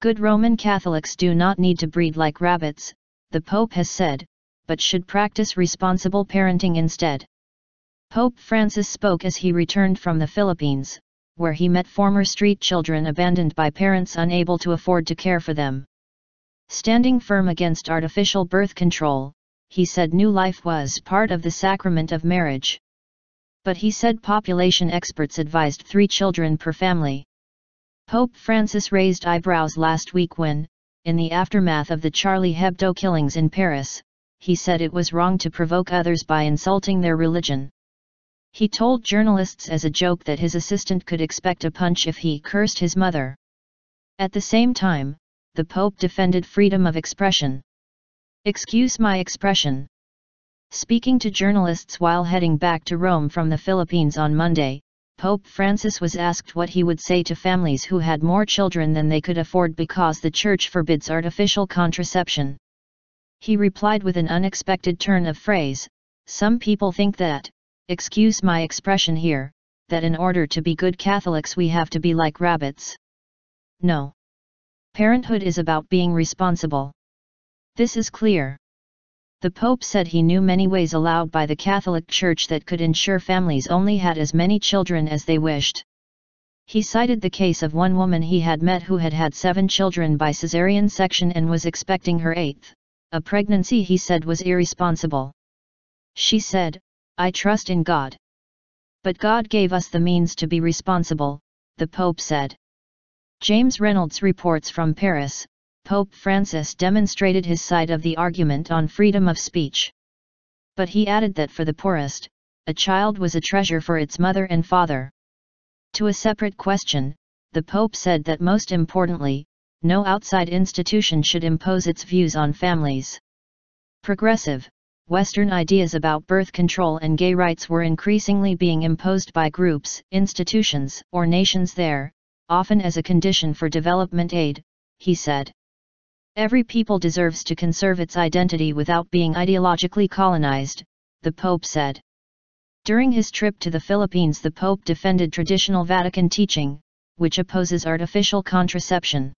Good Roman Catholics do not need to breed like rabbits, the Pope has said, but should practice responsible parenting instead. Pope Francis spoke as he returned from the Philippines, where he met former street children abandoned by parents unable to afford to care for them. Standing firm against artificial birth control, he said new life was part of the sacrament of marriage. But he said population experts advised 3 children per family. Pope Francis raised eyebrows last week when, in the aftermath of the Charlie Hebdo killings in Paris, he said it was wrong to provoke others by insulting their religion. He told journalists as a joke that his assistant could expect a punch if he cursed his mother. At the same time, the Pope defended freedom of expression. "Excuse my expression." Speaking to journalists while heading back to Rome from the Philippines on Monday, Pope Francis was asked what he would say to families who had more children than they could afford because the Church forbids artificial contraception. He replied with an unexpected turn of phrase, "Some people think that, excuse my expression here, that in order to be good Catholics we have to be like rabbits. No. Parenthood is about being responsible. This is clear." The Pope said he knew many ways allowed by the Catholic Church that could ensure families only had as many children as they wished. He cited the case of one woman he had met who had had 7 children by caesarean section and was expecting her 8th, a pregnancy he said was irresponsible. She said, "I trust in God. But God gave us the means to be responsible," the Pope said. James Reynolds reports from Paris. Pope Francis demonstrated his side of the argument on freedom of speech. But he added that for the poorest, a child was a treasure for its mother and father. To a separate question, the Pope said that most importantly, no outside institution should impose its views on families. Progressive, Western ideas about birth control and gay rights were increasingly being imposed by groups, institutions, or nations there, often as a condition for development aid, he said. Every people deserves to conserve its identity without being ideologically colonized, the Pope said. During his trip to the Philippines, the Pope defended traditional Vatican teaching, which opposes artificial contraception.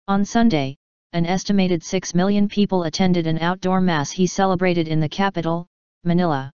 On Sunday, an estimated 6 million people attended an outdoor mass he celebrated in the capital, Manila.